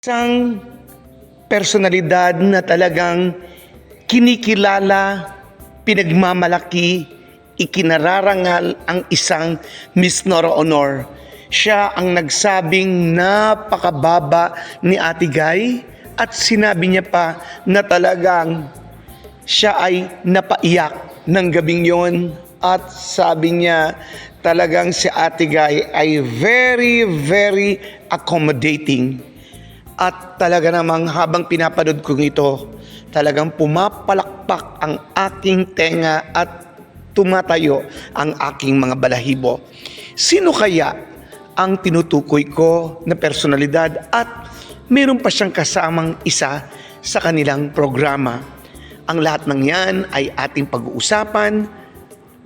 Isang personalidad na talagang kinikilala, pinagmamalaki, ikinararangal ang isang Miss Nora Honor. Siya ang nagsabing napakababa ni Ate Guy at sinabi niya pa na talagang siya ay napaiyak ng gabing yon at sabi niya talagang si Ate Guy ay very accommodating. At talaga namang habang pinapanood ko ito, talagang pumapalakpak ang aking tenga at tumatayo ang aking mga balahibo. Sino kaya ang tinutukoy ko na personalidad at meron pa siyang kasamang isa sa kanilang programa? Ang lahat ng yan ay ating pag-uusapan,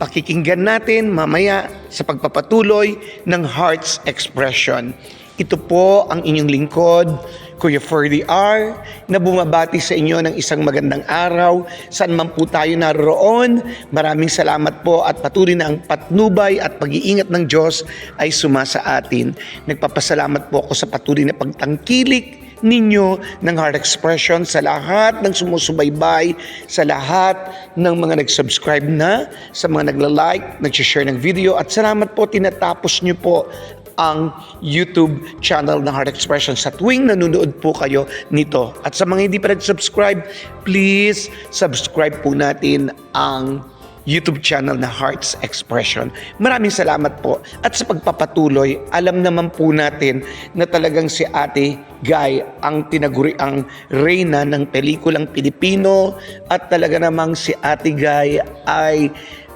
pakikinggan natin mamaya sa pagpapatuloy ng Heart's Expression. Ito po ang inyong lingkod, Kuya Ferdy R, na bumabati sa inyo ng isang magandang araw. Saan man po tayo naroon, maraming salamat po at patuloy na ang patnubay at pag-iingat ng Diyos ay sumasa atin. Nagpapasalamat po ako sa patuloy na pagtangkilik ninyo ng Heart Expression, sa lahat ng sumusubaybay, sa lahat ng mga nag-subscribe na, sa mga nagla-like, nag-share ng video, at salamat po tinatapos nyo po ang YouTube channel ng Heart Expression sa tuwing nanonood po kayo nito. At sa mga hindi pa nag-subscribe, please subscribe po natin ang YouTube channel na Heart's Expression. Maraming salamat po. At sa pagpapatuloy, alam naman po natin na talagang si Ate Guy ang tinaguriang reyna ng pelikulang Pilipino at talaga namang si Ate Guy ay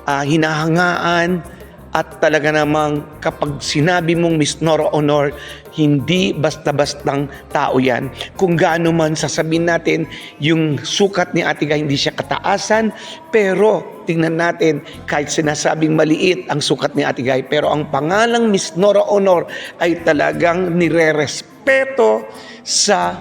hinahangaan. At talaga namang kapag sinabi mong Miss Nora Honor, hindi basta-bastang tao yan. Kung gaano man sasabihin natin, yung sukat ni Ate Guy hindi siya kataasan, pero tingnan natin, kahit sinasabing maliit ang sukat ni Ate Guy, pero ang pangalang Miss Nora Honor ay talagang nirerespeto sa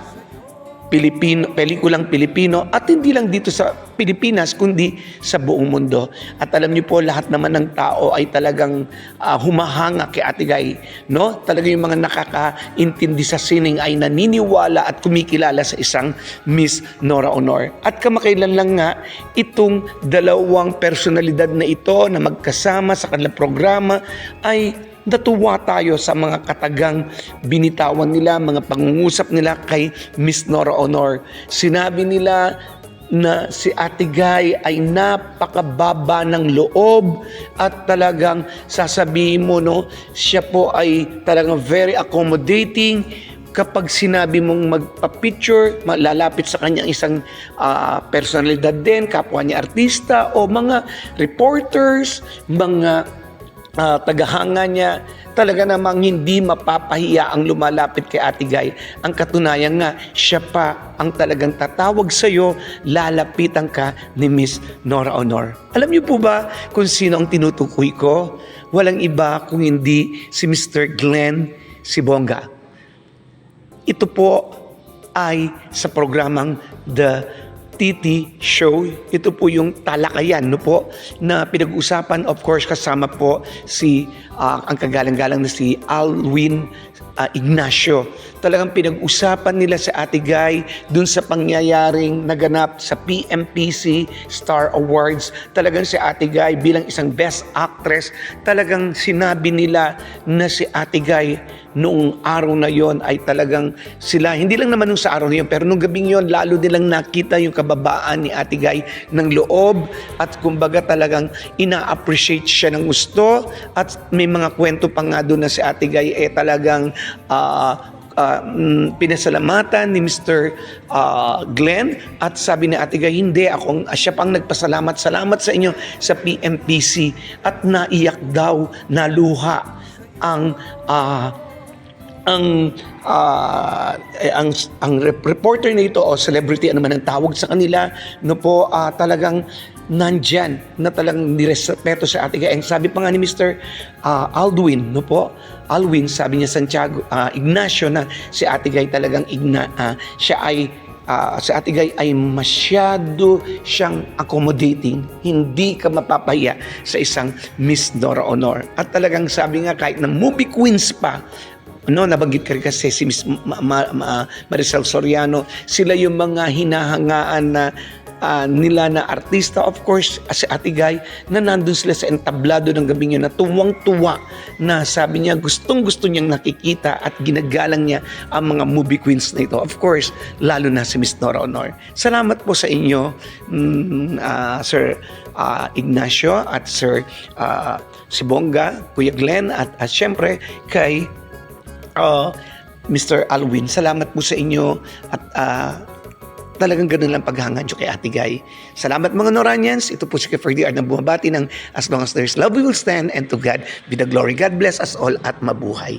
pelikulang Pilipino at hindi lang dito sa Pilipinas kundi sa buong mundo. At alam niyo po, lahat naman ng tao ay talagang humahanga kay Ate Guy, no? Talaga yung mga nakakaintindi sa sining ay naniniwala at kumikilala sa isang Miss Nora Honor. At kamakailan lang nga itong dalawang personalidad na ito na magkasama sa kanilang programa ay natuwa tayo sa mga katagang binitawan nila, mga pangungusap nila kay Miss Nora Honor. Sinabi nila na si Ate Guy ay napakababa ng loob at talagang sasabihin mo, no, siya po ay talagang very accommodating. Kapag sinabi mong magpa-picture, lalapit sa kanya isang personalidad din, kapwa niya artista o mga reporters, mga tagahanga niya, talaga namang hindi mapapahiya ang lumalapit kay Ate Guy. Ang katunayan nga, siya pa ang talagang tatawag sa'yo, lalapitan ka ni Miss Nora Honor. Alam niyo po ba kung sino ang tinutukoy ko? Walang iba kung hindi si Mr. Glenn Sibonga. Ito po ay sa programang The TT Show. Ito po yung talakayan, no po, na pinag-usapan, of course, kasama po si ang kagalang-galang na si Alwin Ignacio. Talagang pinag-usapan nila sa Ate Guy dun sa pangyayaring naganap sa PMPC Star Awards. Talagang si Ate Guy bilang isang Best Actress, talagang sinabi nila na si Ate Guy noong araw na yon ay talagang sila, hindi lang naman nung sa araw na yon, pero nung gabing yon, lalo nilang nakita yung kababaan ni Ate Guy ng loob at kumbaga talagang ina-appreciate siya ng gusto at may mga kwento pa nga doon na si Ate Guy talagang pinasalamatan ni Mr. Glenn at sabi ni Ate Guy, hindi, siya pang nagpasalamat. Salamat sa inyo sa PMPC at naiyak daw, naluha ang reporter na ito o celebrity ano man ang tawag sa kanila, no po, talagang nandyan na talagang nirespeto sa Ate Guy. And sabi pa nga ni Mr. Alwin, no po, Alwin, sabi niya Santiago Ignacio na si Ate Guy talagang siya ay si Ate Guy ay masyado siyang accommodating. Hindi ka mapapahiya sa isang Miss Nora Honor. At talagang sabi nga kahit na movie queens pa nabanggit ka rin kasi si Miss Maricel Soriano, sila yung mga hinahangaan na nila na artista. Of course, si Ate Guy, na nandun sila sa entablado ng gabi yun, na tuwang-tuwa, na sabi niya gustong-gusto niyang nakikita at ginagalang niya ang mga movie queens na ito. Of course, lalo na si Miss Nora Honor. Salamat po sa inyo, Sir Ignacio at Sir si Bongga, Kuya Glenn, at syempre kay Mr. Alwin. Salamat po sa inyo at talagang ganun lang paghangad nyo kay Ate Guy. Salamat mga Noranians. Ito po si Kefir DR na bumabati ng As Long As There's Love We Will Stand, and to God be the glory. God bless us all at mabuhay.